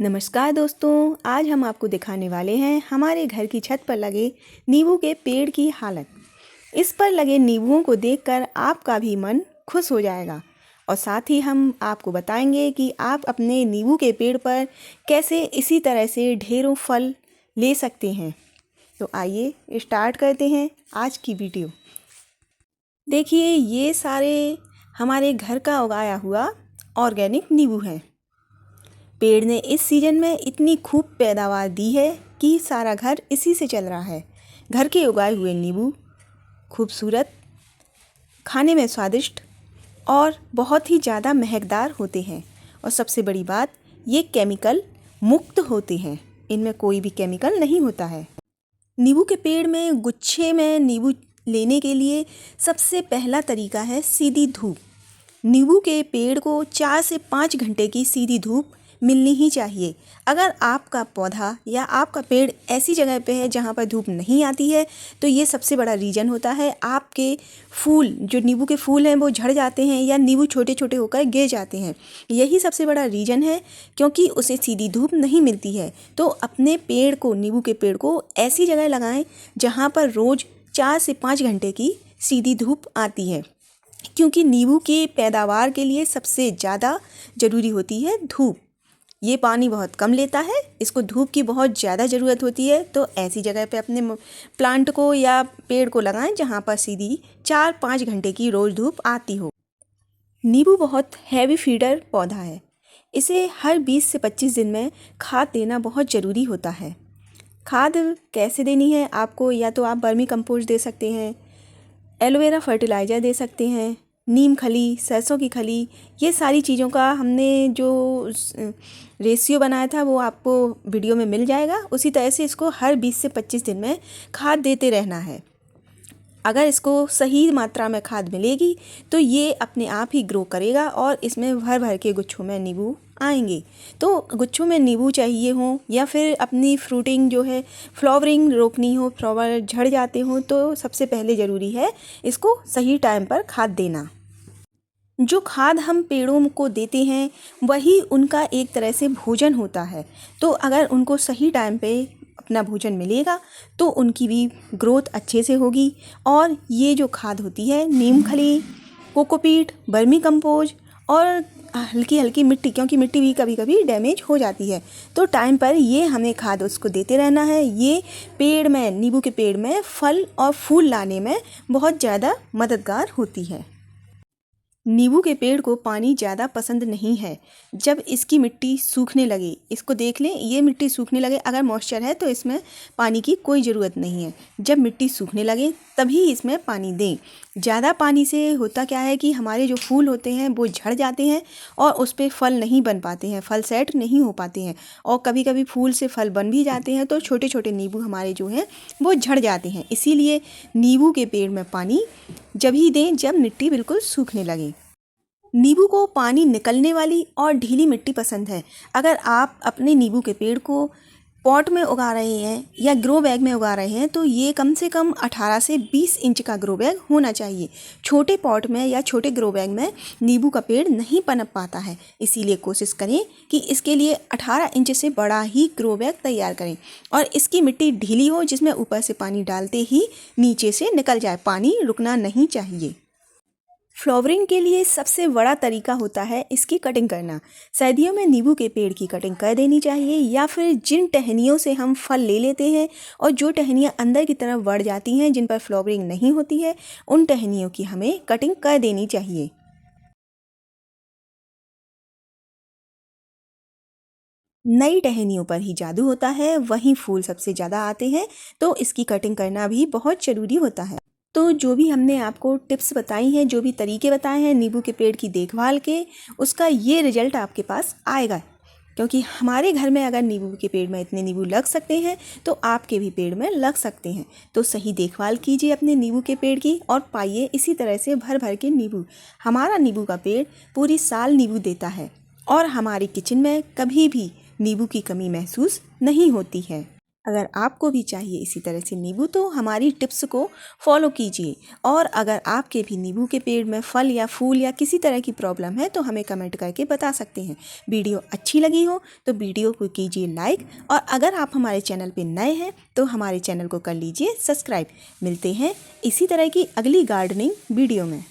नमस्कार दोस्तों, आज हम आपको दिखाने वाले हैं हमारे घर की छत पर लगे नींबू के पेड़ की हालत। इस पर लगे नींबुओं को देखकर आपका भी मन खुश हो जाएगा और साथ ही हम आपको बताएंगे कि आप अपने नींबू के पेड़ पर कैसे इसी तरह से ढेरों फल ले सकते हैं। तो आइए स्टार्ट करते हैं आज की वीडियो। देखिए, ये सारे हमारे घर का उगाया हुआ ऑर्गेनिक नींबू हैं। पेड़ ने इस सीज़न में इतनी खूब पैदावार दी है कि सारा घर इसी से चल रहा है। घर के उगाए हुए नींबू खूबसूरत, खाने में स्वादिष्ट और बहुत ही ज़्यादा महकदार होते हैं। और सबसे बड़ी बात, ये केमिकल मुक्त होते हैं, इनमें कोई भी केमिकल नहीं होता है। नींबू के पेड़ में गुच्छे में नींबू लेने के लिए सबसे पहला तरीका है सीधी धूप। नींबू के पेड़ को 4 से 5 घंटे की सीधी धूप मिलनी ही चाहिए। अगर आपका पौधा या आपका पेड़ ऐसी जगह पे है जहाँ पर धूप नहीं आती है, तो ये सबसे बड़ा रीज़न होता है। आपके फूल, जो नींबू के फूल हैं, वो झड़ जाते हैं या नींबू छोटे छोटे होकर गिर जाते हैं। यही सबसे बड़ा रीज़न है, क्योंकि उसे सीधी धूप नहीं मिलती है। तो अपने पेड़ को, नींबू के पेड़ को ऐसी जगह लगाएं जहाँ पर रोज़ 4 से 5 घंटे की सीधी धूप आती है, क्योंकि नींबू की पैदावार के लिए सबसे ज़्यादा ज़रूरी होती है धूप। ये पानी बहुत कम लेता है, इसको धूप की बहुत ज़्यादा ज़रूरत होती है। तो ऐसी जगह पे अपने प्लांट को या पेड़ को लगाएं जहाँ पर सीधी 4-5 घंटे की रोज़ धूप आती हो। नींबू बहुत हैवी फीडर पौधा है। इसे हर 20 से 25 दिन में खाद देना बहुत ज़रूरी होता है। खाद कैसे देनी है आपको? या तो आप वर्मी कंपोस्ट दे सकते हैं, एलोवेरा फर्टिलाइज़र दे सकते हैं, नीम खली, सरसों की खली, ये सारी चीज़ों का हमने जो रेशियो बनाया था वो आपको वीडियो में मिल जाएगा। उसी तरह से इसको हर 20 से 25 दिन में खाद देते रहना है। अगर इसको सही मात्रा में खाद मिलेगी तो ये अपने आप ही ग्रो करेगा और इसमें भर भर के गुच्छों में नींबू आएंगे। तो गुच्छों में नींबू चाहिए हो या फिर अपनी फ्रूटिंग जो है, फ्लावरिंग रोकनी हो, फ्लावर झड़ जाते हो, तो सबसे पहले ज़रूरी है इसको सही टाइम पर खाद देना। जो खाद हम पेड़ों को देते हैं वही उनका एक तरह से भोजन होता है। तो अगर उनको सही टाइम पे अपना भोजन मिलेगा तो उनकी भी ग्रोथ अच्छे से होगी। और ये जो खाद होती है, नीम खली, कोकोपीट, वर्मी कंपोज और हल्की हल्की मिट्टी, क्योंकि मिट्टी भी कभी कभी डैमेज हो जाती है, तो टाइम पर ये हमें खाद उसको देते रहना है। ये पेड़ में, नींबू के पेड़ में फल और फूल लाने में बहुत ज़्यादा मददगार होती है। नींबू के पेड़ को पानी ज़्यादा पसंद नहीं है। जब इसकी मिट्टी सूखने लगे, इसको देख लें, ये मिट्टी सूखने लगे, अगर मॉइस्चर है तो इसमें पानी की कोई ज़रूरत नहीं है। जब मिट्टी सूखने लगे तभी इसमें पानी दें। ज़्यादा पानी से होता क्या है कि हमारे जो फूल होते हैं वो झड़ जाते हैं और उस पर फल नहीं बन पाते हैं, फल सेट नहीं हो पाते हैं। और कभी कभी फूल से फल बन भी जाते हैं तो छोटे छोटे नींबू हमारे जो हैं वो झड़ जाते हैं। इसीलिए नींबू के पेड़ में पानी जब ही दें जब मिट्टी बिल्कुल सूखने लगे। नींबू को पानी निकलने वाली और ढीली मिट्टी पसंद है। अगर आप अपने नींबू के पेड़ को पॉट में उगा रहे हैं या ग्रो बैग में उगा रहे हैं तो ये कम से कम 18 से 20 इंच का ग्रो बैग होना चाहिए। छोटे पॉट में या छोटे ग्रो बैग में नींबू का पेड़ नहीं पनप पाता है, इसीलिए कोशिश करें कि इसके लिए 18 इंच से बड़ा ही ग्रो बैग तैयार करें और इसकी मिट्टी ढीली हो, जिसमें ऊपर से पानी डालते ही नीचे से निकल जाए, पानी रुकना नहीं चाहिए। फ्लावरिंग के लिए सबसे बड़ा तरीका होता है इसकी कटिंग करना। सर्दियों में नींबू के पेड़ की कटिंग कर देनी चाहिए, या फिर जिन टहनियों से हम फल ले लेते हैं और जो टहनियाँ अंदर की तरफ बढ़ जाती हैं, जिन पर फ्लावरिंग नहीं होती है, उन टहनियों की हमें कटिंग कर देनी चाहिए। नई टहनियों पर ही जादू होता है, वहीं फूल सबसे ज़्यादा आते हैं, तो इसकी कटिंग करना भी बहुत ज़रूरी होता है। तो जो भी हमने आपको टिप्स बताई हैं, जो भी तरीके बताए हैं नींबू के पेड़ की देखभाल के, उसका ये रिजल्ट आपके पास आएगा। क्योंकि हमारे घर में अगर नींबू के पेड़ में इतने नींबू लग सकते हैं तो आपके भी पेड़ में लग सकते हैं। तो सही देखभाल कीजिए अपने नींबू के पेड़ की और पाइए इसी तरह से भर भर के नींबू। हमारा नींबू का पेड़ पूरी साल नींबू देता है और हमारी किचन में कभी भी नींबू की कमी महसूस नहीं होती है। अगर आपको भी चाहिए इसी तरह से नींबू तो हमारी टिप्स को फॉलो कीजिए। और अगर आपके भी नींबू के पेड़ में फल या फूल या किसी तरह की प्रॉब्लम है तो हमें कमेंट करके बता सकते हैं। वीडियो अच्छी लगी हो तो वीडियो को कीजिए लाइक, और अगर आप हमारे चैनल पर नए हैं तो हमारे चैनल को कर लीजिए सब्सक्राइब। मिलते हैं इसी तरह की अगली गार्डनिंग वीडियो में।